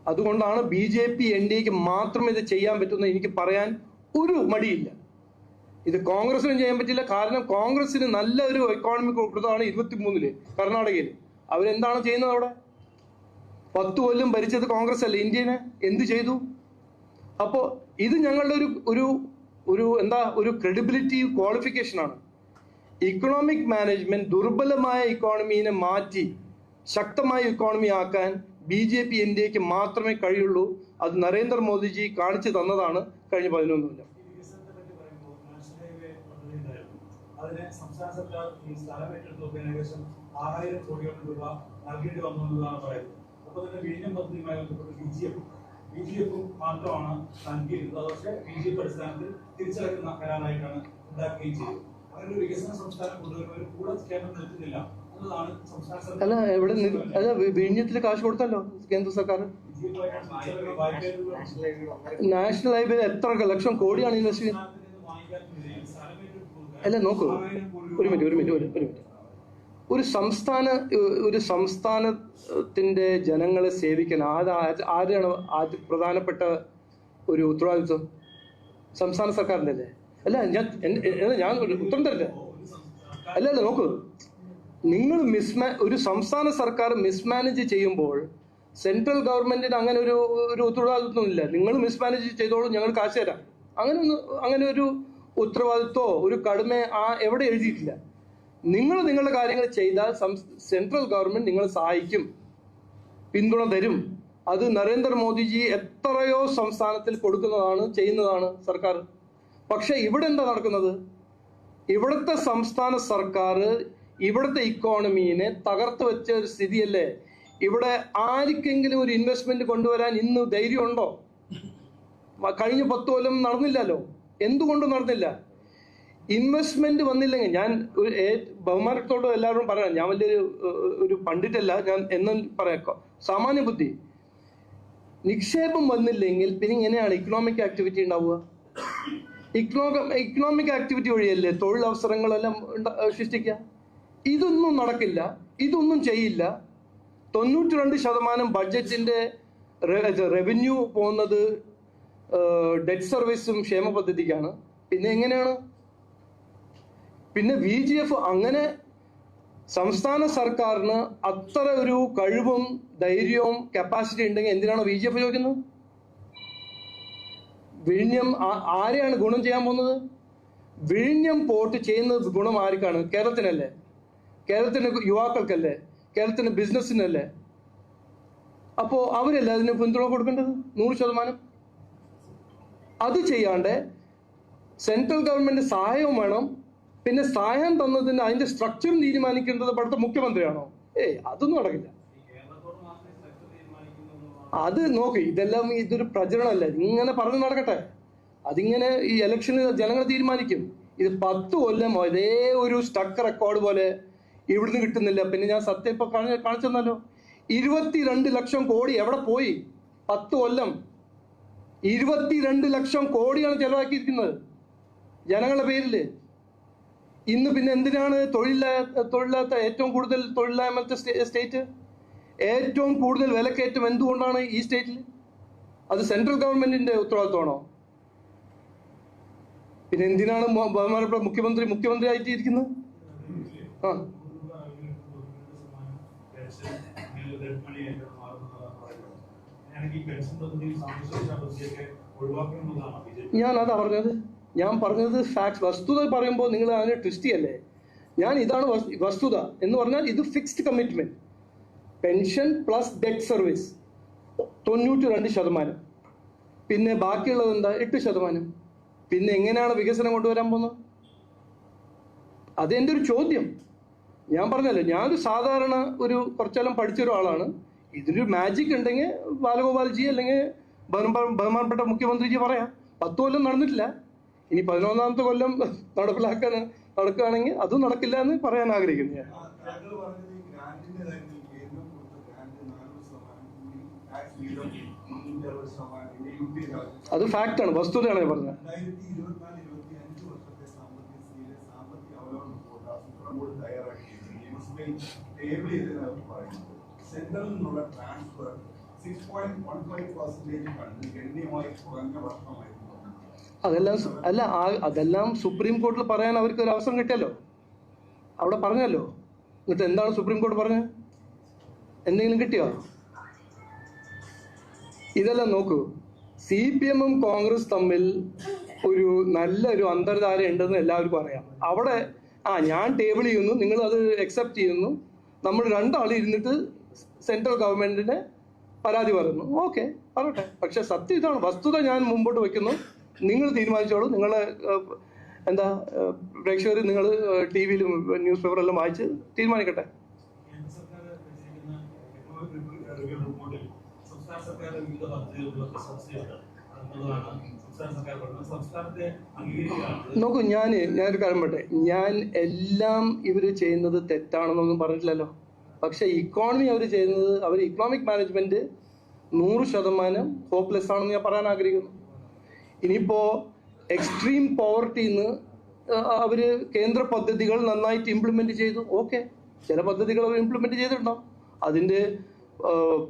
അതുകൊണ്ടാണ് BJP NDAക്ക് മാത്രം ഇത് ചെയ്യാൻ പറ്റുന്ന എനിക്ക് പറയാൻ ഒരു മടിയില്ല. ഇത് കോൺഗ്രസിനും ചെയ്യാൻ പറ്റില്ല. കാരണം കോൺഗ്രസിന് നല്ല ഒരു എക്കോണമിക് കൊടുത്തതാണ് 23-ല് കർണാടകയിൽ. അവരെന്താണ് ചെയ്യുന്നത് അവിടെ? 10 കൊല്ലം ഭരിച്ചത് കോൺഗ്രസ് അല്ലേ ഇന്ത്യനെ? എന്ത് ചെയ്തു? അപ്പോ ഇത് ഞങ്ങളുടെ ഒരു ക്രെഡിബിലിറ്റി ക്വാളിഫിക്കേഷൻ ആണ്. ഇക്കണോമിക് മാനേജ്മെന്റ് ദുർബലമായ ഇക്കോണമിയെ മാറ്റി ശക്തമായ ഇക്കോണമി ആക്കാൻ BJP NDAക്ക് മാത്രമേ കഴിയുള്ളൂ. അത് നരേന്ദ്രമോദിജി കാണിച്ചു തന്നതാണ് കഴിഞ്ഞ 11 കൊല്ലം. അതിന് സംസ്ഥാന സർക്കാർ ഈ സ്ഥലം ഏറ്റെടുത്ത് ഏകദേശം 6000 കോടിയോളം രൂപ നൽകേണ്ടി വന്നു എന്നതാണ് പറയുന്നത്. അപ്പോൾ തന്നെ വിഴിഞ്ഞം പദ്ധതിയുമായി ബന്ധപ്പെട്ട് BGF മാത്രമാണ് നൽകിയിരുന്നത്. പക്ഷേ BGF അടിസ്ഥാനത്തിൽ തിരിച്ചടക്കുന്ന കരാറായിട്ടാണ് ഉണ്ടാക്കുകയും ചെയ്തത്. അങ്ങനെ ഒരു വികസന സംസ്ഥാനം കൊണ്ടുവരുന്നവർ കൂടെ കേന്ദ്രം നിർത്തുന്നില്ല എന്നതാണ് സംസ്ഥാന സർക്കാർ. അല്ല, വിഴിഞ്ഞത്തിൽ കാശ് കൊടുത്തല്ലോ കേന്ദ്ര സർക്കാർ. നാഷണൽ ഹൈവേ എത്ര ലക്ഷം കോടിയാണ് ഇൻവെസ്റ്റ് ചെയ്യുന്നത്? അല്ല, നോക്കൂ, ഒരു മിനിറ്റ്. ഒരു സംസ്ഥാനത്തിന്റെ ജനങ്ങളെ സേവിക്കാൻ ആരാണ് പ്രധാനപ്പെട്ട ഒരു ഉത്തരവാദിത്വം? സംസ്ഥാന സർക്കാരിന്റെ അല്ലേ? അല്ല, ഞാൻ ഉത്തരം തരില്ല. അല്ല, നോക്കൂ, നിങ്ങൾ ഒരു സംസ്ഥാന സർക്കാർ മിസ്മാനേജ് ചെയ്യുമ്പോൾ സെൻട്രൽ ഗവൺമെന്റിന് അങ്ങനെ ഒരു ഉത്തരവാദിത്വം ഇല്ല. നിങ്ങൾ മിസ്മാനേജ് ചെയ്തോളൂ, ഞങ്ങൾ കാശ് തരാം. അങ്ങനെ ഒരു ഉത്തരവാദിത്വമോ ഒരു കടമ എവിടെ എഴുതിയിട്ടില്ല. നിങ്ങൾ നിങ്ങളുടെ കാര്യങ്ങൾ ചെയ്താൽ സെൻട്രൽ ഗവൺമെന്റ് നിങ്ങളെ സഹായിക്കും, പിന്തുണ തരും. അത് നരേന്ദ്രമോദിജി എത്രയോ സംസ്ഥാനത്തിൽ ചെയ്യുന്നതാണ് സർക്കാർ. പക്ഷെ ഇവിടെ എന്താ നടക്കുന്നത്? ഇവിടുത്തെ സംസ്ഥാന സർക്കാർ ഇവിടുത്തെ ഇക്കോണമിയെ തകർത്ത് വെച്ച ഒരു സ്ഥിതിയല്ലേ. ഇവിടെ ആർക്കെങ്കിലും ഒരു ഇൻവെസ്റ്റ്മെന്റ് കൊണ്ടുവരാൻ ഇന്ന് ധൈര്യമുണ്ടോ? കഴിഞ്ഞ 10 കൊല്ലം നടന്നില്ലല്ലോ. എന്തുകൊണ്ട് നടന്നില്ല? ഇൻവെസ്റ്റ്മെന്റ് വന്നില്ലെങ്കിൽ ഞാൻ ബഹുമാനത്തോട് എല്ലാവരും പറയാം, ഞാൻ ഒരു പണ്ഡിറ്റല്ല, ഞാൻ എന്നും പറയാം സാമാന്യ ബുദ്ധി. നിക്ഷേപം വന്നില്ലെങ്കിൽ പിന്നെ എങ്ങനെയാണ് ഇക്കണോമിക് ആക്ടിവിറ്റി ഉണ്ടാവുക? ഇക്കണോമിക് ആക്ടിവിറ്റി വഴിയല്ലേ തൊഴിലവസരങ്ങളെല്ലാം സൃഷ്ടിക്കുക. ഇതൊന്നും നടക്കില്ല, ഇതൊന്നും ചെയ്യില്ല. 92% ബഡ്ജറ്റിന്റെ റവന്യൂ പോകുന്നത് ഡെറ്റ് സർവീസും ക്ഷേമ പദ്ധതിക്കാണ്. പിന്നെ എങ്ങനെയാണ്? പിന്നെ VGF അങ്ങനെ സംസ്ഥാന സർക്കാരിന് അത്ര ഒരു കഴിവും ധൈര്യവും കപ്പാസിറ്റി ഉണ്ടെങ്കിൽ എന്തിനാണ് VGF ചോദിക്കുന്നത്? വിഴിഞ്ഞം ആരെയാണ് ഗുണം ചെയ്യാൻ പോകുന്നത്? വിഴിഞ്ഞം പോർട്ട് ചെയ്യുന്നത് ഗുണം ആർക്കാണ്? കേരളത്തിനല്ലേ? കേരളത്തിന് യുവാക്കൾക്കല്ലേ? കേരളത്തിന് ബിസിനസ്സിനല്ലേ? അപ്പോ അവരല്ലേ അതിന് പിന്തുണ കൊടുക്കേണ്ടത് 100%? അത് ചെയ്യാണ്ട് സെൻട്രൽ ഗവൺമെന്റ് സഹായവും വേണം. പിന്നെ സഹായം തന്നതിന് അതിന്റെ സ്ട്രക്ചറും തീരുമാനിക്കേണ്ടത് ഇവിടുത്തെ മുഖ്യമന്ത്രിയാണോ? അതൊന്നും നടക്കില്ല. അത് നോക്ക്, ഇതെല്ലാം ഇതൊരു പ്രചരണമല്ല, ഇങ്ങനെ പറഞ്ഞു നടക്കട്ടെ. അതിങ്ങനെ ഈ ഇലക്ഷന് ജനങ്ങൾ തീരുമാനിക്കും. ഇത് 10 കൊല്ലം ഒരേ ഒരു സ്റ്റക്ക് റെക്കോർഡ് പോലെ ഇവിടുന്ന് കിട്ടുന്നില്ല. പിന്നെ ഞാൻ സത്യം ഇപ്പൊ കാണിച്ചു തന്നല്ലോ, 22 ലക്ഷം കോടി എവിടെ പോയി? 10 കൊല്ലം 22 ലക്ഷം കോടിയാണ് ചെലവാക്കിയിരിക്കുന്നത് ജനങ്ങളുടെ പേരില്. ഇന്ന് പിന്നെ എന്തിനാണ് തൊഴിലില്ലാത്ത ഏറ്റവും കൂടുതൽ തൊഴിലില്ലായ്മത്തെ സ്റ്റേറ്റ്? ഏറ്റവും കൂടുതൽ വിലക്കയറ്റം എന്തുകൊണ്ടാണ് ഈ സ്റ്റേറ്റിൽ? അത് സെൻട്രൽ ഗവൺമെന്റിന്റെ ഉത്തരവാദിത്വമാണോ? പിന്നെ എന്തിനാണ് ബഹുമാനപ്പെട്ട മുഖ്യമന്ത്രി ആയിട്ട് ഇരിക്കുന്നത്? ഞാൻ അതാ പറഞ്ഞത്. ഞാൻ പറഞ്ഞത് ഫാക്ട്സ്, വസ്തുത പറയുമ്പോൾ നിങ്ങൾ അതിനെ ട്വിസ്റ്റ് ചെയ്യല്ലേ. ഞാൻ ഇതാണ് വസ്തുത എന്ന് പറഞ്ഞാൽ ഇത് fixed commitment. Pension plus debt service 92%. പിന്നെ ബാക്കിയുള്ളത് എന്താ? 8%. പിന്നെ എങ്ങനെയാണ് വികസനം കൊണ്ടുവരാൻ പോകുന്നത്? അതെന്റെ ഒരു ചോദ്യം. ഞാൻ പറഞ്ഞല്ലോ, ഞാനൊരു സാധാരണ ഒരു കുറച്ചെല്ലാം പഠിച്ചൊരാളാണ്. ഇതിലൊരു മാജിക് ഉണ്ടെങ്കിൽ ബാലഗോപാൽജി അല്ലെങ്കിൽ ബഹുമാനപ്പെട്ട മുഖ്യമന്ത്രിജി പറയാം. 10 കൊല്ലം നടന്നിട്ടില്ല, ഇനി 11ാമത്തെ കൊല്ലം നടക്കുകയാണെങ്കിൽ അതും നടക്കില്ല എന്ന് പറയാൻ ആഗ്രഹിക്കുന്നു ഞാൻ. അത് ഫാക്റ്റാണ്, വസ്തുതയാണ് ഞാൻ പറഞ്ഞത്. സെൻട്രലിൽ നിന്നുള്ള ട്രാൻസ്ഫർ 6.15% കണ്ട് ഗണ്യമായി കുറഞ്ഞ വർഷമായിരുന്നു. അതെല്ലാം സുപ്രീം കോടതിയിൽ പറയാൻ അവർക്ക് ഒരു അവസരം കിട്ടിയല്ലോ, അവിടെ പറഞ്ഞല്ലോ. എന്നിട്ട് എന്താണ് സുപ്രീം കോടതി പറഞ്ഞത്? എന്തെങ്കിലും കിട്ടിയോ? ഇതെല്ലാം നോക്കൂ, CPM-ഉം കോൺഗ്രസ് തമ്മിൽ ഒരു നല്ലൊരു അന്തർധാര ഉണ്ടെന്ന് എല്ലാവർക്കും അറിയാം. അവിടെ ഞാൻ ടേബിൾ ചെയ്യുന്നു, നിങ്ങൾ അത് അക്സെപ്റ്റ് ചെയ്യുന്നു, നമ്മൾ രണ്ടാളും ഇരുന്നിട്ട് സെൻട്രൽ ഗവൺമെന്റിന് പരാതി പറയുന്നു. ഓക്കെ, പറയട്ടെ. പക്ഷെ സത്യം ഇതാണ്, വസ്തുത ഞാൻ മുമ്പോട്ട് വയ്ക്കുന്നു. നിങ്ങൾ തീരുമാനിച്ചോളൂ. നിങ്ങളെ പ്രേക്ഷകർ നിങ്ങൾ TV-യിലും ന്യൂസ് പേപ്പറെല്ലാം വായിച്ച് തീരുമാനിക്കട്ടെ. നോക്കൂ, ഞാനൊരു കാര്യം പറയട്ടെ. ഞാൻ എല്ലാം ഇവര് ചെയ്യുന്നത് തെറ്റാണെന്നൊന്നും പറഞ്ഞിട്ടില്ലല്ലോ. പക്ഷെ ഇക്കോണമി അവർ ചെയ്യുന്നത്, അവർ ഇക്കണോമിക് മാനേജ്മെന്റ് 100% ഹോപ്പ്ലെസ് ആണെന്ന് ഞാൻ പറയാൻ ആഗ്രഹിക്കുന്നു. ഇനിയിപ്പോ എക്സ്ട്രീം പോവർട്ടിന്ന് അവര് കേന്ദ്ര പദ്ധതികൾ നന്നായിട്ട് ഇംപ്ലിമെന്റ് ചെയ്തു. ഓക്കെ, ചില പദ്ധതികൾ അവർ ഇംപ്ലിമെന്റ് ചെയ്തിട്ടുണ്ടാവും. അതിന്റെ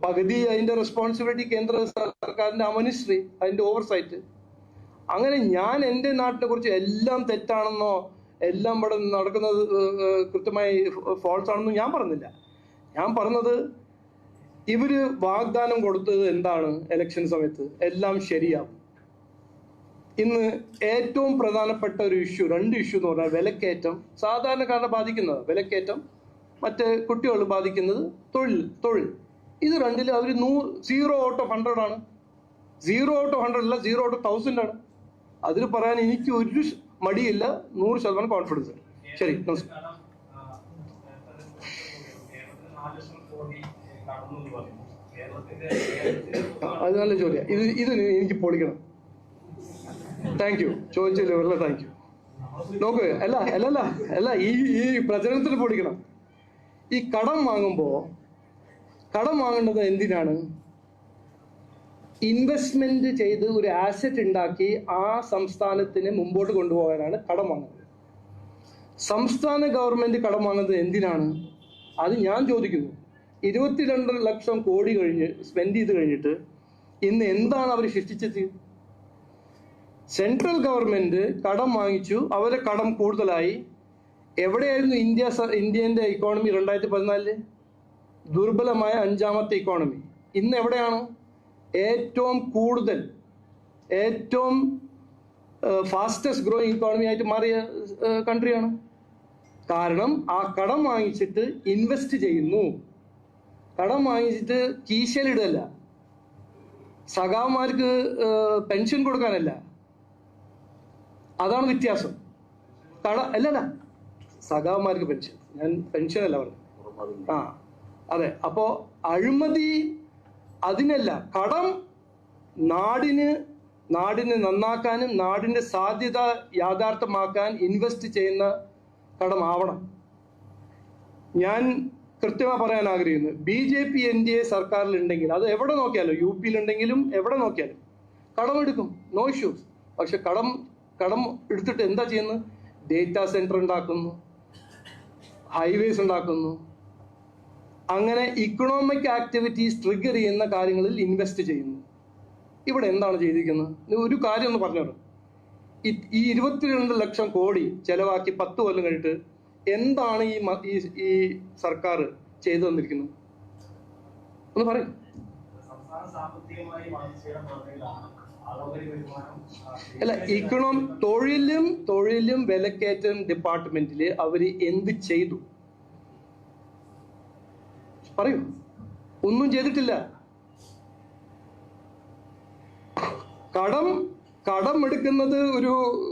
പകുതി അതിന്റെ റെസ്പോൺസിബിലിറ്റി കേന്ദ്ര സർക്കാരിന്റെ മിനിസ്ട്രി, അതിന്റെ ഓവർസൈറ്റ്. അങ്ങനെ ഞാൻ എൻ്റെ നാട്ടിനെ കുറിച്ച് എല്ലാം തെറ്റാണെന്നോ എല്ലാം ഇവിടെ നടക്കുന്നത് കൃത്യമായി ഫോൾസ് ആണെന്നോ ഞാൻ പറഞ്ഞില്ല. ഞാൻ പറഞ്ഞത് ഇവര് വാഗ്ദാനം കൊടുത്തത് എന്താണ്? ഇലക്ഷൻ സമയത്ത് എല്ലാം ശരിയാവും. ഇന്ന് ഏറ്റവും പ്രധാനപ്പെട്ട ഒരു ഇഷ്യൂ, 2 ഇഷ്യൂ എന്ന് പറഞ്ഞാൽ വിലക്കയറ്റം, സാധാരണക്കാരനെ ബാധിക്കുന്നത് വിലക്കയറ്റം, മറ്റ് കുട്ടികൾ ബാധിക്കുന്നത് തൊഴിൽ. ഇത് രണ്ടിലും അവർ 0 out of 100 ആണ്. 0 out of 100 അല്ല, 0 out of 1000 ആണ്. അതിൽ പറയാൻ എനിക്ക് ഒരു മടിയില്ല, 100% കോൺഫിഡൻസ്. ശരി, നമസ്കാരം. അത് നല്ല ചോദ്യം. ഇത് എനിക്ക് പൊളിക്കണം. താങ്ക് യു, ചോദിച്ചതിൽ വളരെ താങ്ക് യു. നോക്ക്, അല്ല ഈ പ്രചരണത്തിന് പൊടിക്കണം. ഈ കടം വാങ്ങേണ്ടത് എന്തിനാണ്? ഇൻവെസ്റ്റ്മെന്റ് ചെയ്ത് ഒരു ആസറ്റ് ഉണ്ടാക്കി ആ സംസ്ഥാനത്തിന് മുമ്പോട്ട് കൊണ്ടുപോകാനാണ് കടം വാങ്ങുന്നത്. സംസ്ഥാന ഗവൺമെന്റ് കടം വാങ്ങുന്നത് എന്തിനാണ്? അത് ഞാൻ ചോദിക്കുന്നു. 22 ലക്ഷം കോടി സ്പെൻഡ് ചെയ്ത് കഴിഞ്ഞിട്ട് ഇന്ന് എന്താണ് അവർ സൃഷ്ടിച്ചത്? സെൻട്രൽ ഗവൺമെന്റ് കടം വാങ്ങിച്ചു, അവരെ കടം കൂടുതലായി. എവിടെയായിരുന്നു ഇന്ത്യൻ്റെ ഇക്കോണമി 2014? ദുർബലമായ 5ാമത്തെ ഇക്കോണമി. ഇന്ന് എവിടെയാണ്? ഏറ്റവും ഫാസ്റ്റസ്റ്റ് ഗ്രോയിങ് ഇക്കോണമി ആയിട്ട് മാറിയ കൺട്രിയാണ്. കാരണം ആ കടം വാങ്ങിച്ചിട്ട് ഇൻവെസ്റ്റ് ചെയ്യുന്നു. കടം വാങ്ങിച്ചിട്ട് കീശയിലിടല്ല, സഖാമാർക്ക് പെൻഷൻ കൊടുക്കാനല്ല. അതാണ് വ്യത്യാസം. സഖാമാർക്ക് പെൻഷൻ, ഞാൻ പെൻഷൻ അല്ല പറഞ്ഞു. അതെ. അപ്പോ അഴിമതി അതിനല്ല, കടം നാടിനെ നന്നാക്കാനും നാടിന്റെ സാധ്യത യാഥാർത്ഥ്യമാക്കാൻ ഇൻവെസ്റ്റ് ചെയ്യുന്ന കടമാവണം. ഞാൻ കൃത്യമായി പറയാൻ ആഗ്രഹിക്കുന്നു, BJP NDA സർക്കാരിലുണ്ടെങ്കിൽ, അത് എവിടെ നോക്കിയാലും, UP യിലുണ്ടെങ്കിലും എവിടെ നോക്കിയാലും കടമെടുക്കും, നോ ഇഷ്യൂസ്. പക്ഷെ കടം എടുത്തിട്ട് എന്താ ചെയ്യുന്നത്? ഡേറ്റാ സെന്റർ ഉണ്ടാക്കുന്നു, ഹൈവേസ് ഉണ്ടാക്കുന്നു, അങ്ങനെ ഇക്കണോമിക് ആക്ടിവിറ്റീസ് ട്രിഗർ ചെയ്യുന്ന കാര്യങ്ങളിൽ ഇൻവെസ്റ്റ് ചെയ്യുന്നു. ഇവിടെ എന്താണ് ചെയ്തിരിക്കുന്നത്? ഒരു കാര്യം ഒന്ന് പറഞ്ഞോളൂ. ഈ 22 ലക്ഷം കോടി ചെലവാക്കി 10 കൊല്ലം കഴിഞ്ഞിട്ട് എന്താണ് ഈ സർക്കാർ ചെയ്തു തന്നിരിക്കുന്നത്? ഒന്ന് പറയും. അല്ല, തൊഴിലും വിലക്കയറ്റം ഡിപ്പാർട്ട്മെന്റില് അവര് എന്ത് ചെയ്തു? പറയൂ. ഒന്നും ചെയ്തിട്ടില്ല. കടം എടുക്കുന്നത്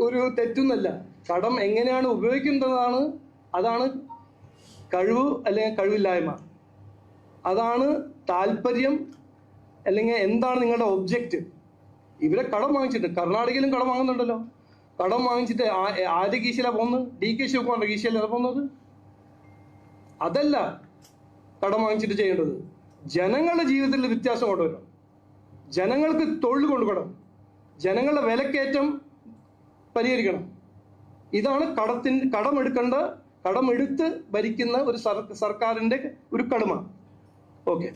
ഒരു തെറ്റൊന്നല്ല. കടം എങ്ങനെയാണ് ഉപയോഗിക്കുന്നതാണ്, അതാണ് കഴിവ് അല്ലെങ്കിൽ കഴിവില്ലായ്മ. അതാണ് താല്പര്യം, അല്ലെങ്കിൽ എന്താണ് നിങ്ങളുടെ ഒബ്ജക്റ്റ്. ഇവരെ കടം വാങ്ങിച്ചിട്ട്, കർണാടകയിലും കടം വാങ്ങുന്നുണ്ടല്ലോ. കടം വാങ്ങിച്ചിട്ട് ആരുടെ കീശയിലാണ് പോകുന്നത്? DK ശിവകുമാറിന്റെ കീശയിലാണ് പോകുന്നത്. അതല്ല കടം വാങ്ങിച്ചിട്ട് ചെയ്യേണ്ടത്. ജനങ്ങളുടെ ജീവിതത്തിൽ വ്യത്യാസം കൊണ്ടുവരണം, ജനങ്ങൾക്ക് തൊഴിൽ കൊടുക്കണം, ജനങ്ങളുടെ വിലക്കയറ്റം പരിഹരിക്കണം. ഇതാണ് കടമെടുത്ത് ഭരിക്കുന്ന ഒരു സർക്കാരിന്റെ ഒരു കടമ. ഓക്കെ.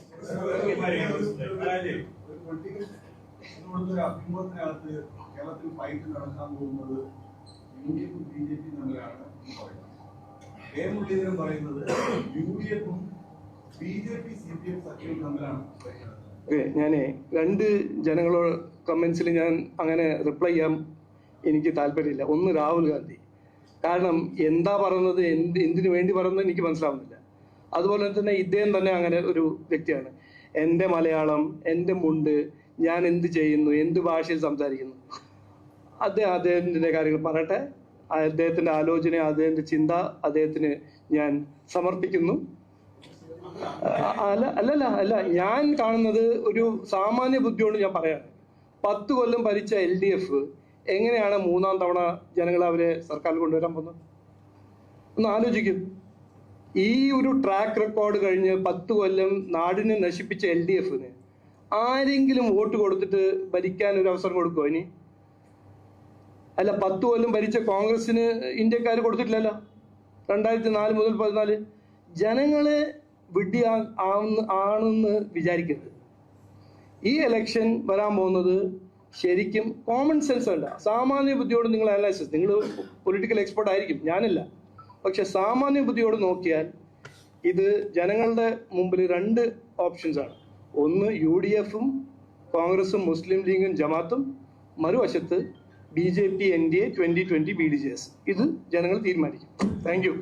അഭിമുഖത്തിനകത്ത് കേരളത്തിൽ ഫൈറ്റ് നടക്കാൻ പോകുന്നത് UDF BJP തമ്മിലാണ് മുരളീധരൻ പറയുന്നത് UDF BJP CPM സഖ്യം തമ്മിലാണ്. ഞാനേ 2 ജനങ്ങളോട് കമന്റ്സിൽ ഞാൻ അങ്ങനെ റിപ്ലൈ ചെയ്യാൻ എനിക്ക് താല്പര്യമില്ല. ഒന്ന് രാഹുൽ ഗാന്ധി, കാരണം എന്താ പറയുന്നത്, എന്തിനു വേണ്ടി പറയുന്നത് എനിക്ക് മനസ്സിലാവുന്നില്ല. അതുപോലെ തന്നെ ഇദ്ദേഹം തന്നെ അങ്ങനെ ഒരു വ്യക്തിയാണ്. എൻ്റെ മലയാളം, എൻ്റെ മുണ്ട്, ഞാൻ എന്ത് ചെയ്യുന്നു, എന്ത് ഭാഷയിൽ സംസാരിക്കുന്നു, അദ്ദേഹത്തിൻ്റെ കാര്യങ്ങൾ പറയട്ടെ. അദ്ദേഹത്തിൻ്റെ ആലോചന, അദ്ദേഹത്തിൻ്റെ ചിന്ത അദ്ദേഹത്തിന് ഞാൻ സമർപ്പിക്കുന്നു. അല്ല, ഞാൻ കാണുന്നത് ഒരു സാമാന്യ ബുദ്ധിയോട് ഞാൻ പറയാണ്. 10 കൊല്ലം ഭരിച്ച LDF എങ്ങനെയാണ് 3ാം തവണ ജനങ്ങളെ അവരെ സർക്കാരിൽ കൊണ്ടുവരാൻ പോകുന്നത്? ഒന്ന് ആലോചിക്കും. ഈ ഒരു ട്രാക്ക് റെക്കോർഡ് കഴിഞ്ഞ് 10 കൊല്ലം നാടിനെ നശിപ്പിച്ച LDFന് ആരെങ്കിലും വോട്ട് കൊടുത്തിട്ട് ഭരിക്കാൻ ഒരു അവസരം കൊടുക്കുമോ ഇനി? അല്ല, 10 കൊല്ലം ഭരിച്ച കോൺഗ്രസിന് ഇന്ത്യക്കാർ കൊടുത്തിട്ടില്ലല്ലോ. 2004 മുതൽ 14 ജനങ്ങളെ ആണെന്ന് വിചാരിക്കരുത്. ഈ ഇലക്ഷൻ വരാൻ പോകുന്നത് ശരിക്കും കോമൺ സെൻസ് അല്ല, സാമാന്യ ബുദ്ധിയോട് നിങ്ങൾ അനലൈസിസ്, നിങ്ങൾ പൊളിറ്റിക്കൽ എക്സ്പെർട്ട് ആയിരിക്കും, ഞാനല്ല. പക്ഷെ സാമാന്യ ബുദ്ധിയോട് നോക്കിയാൽ ഇത് ജനങ്ങളുടെ മുമ്പിൽ 2 ഓപ്ഷൻസ് ആണ്. ഒന്ന് UDFും കോൺഗ്രസും മുസ്ലിം ലീഗും ജമാത്തും, മറുവശത്ത് BJP NDA 2020 BDJS. ഇത് ജനങ്ങൾ തീരുമാനിക്കും. Thank you.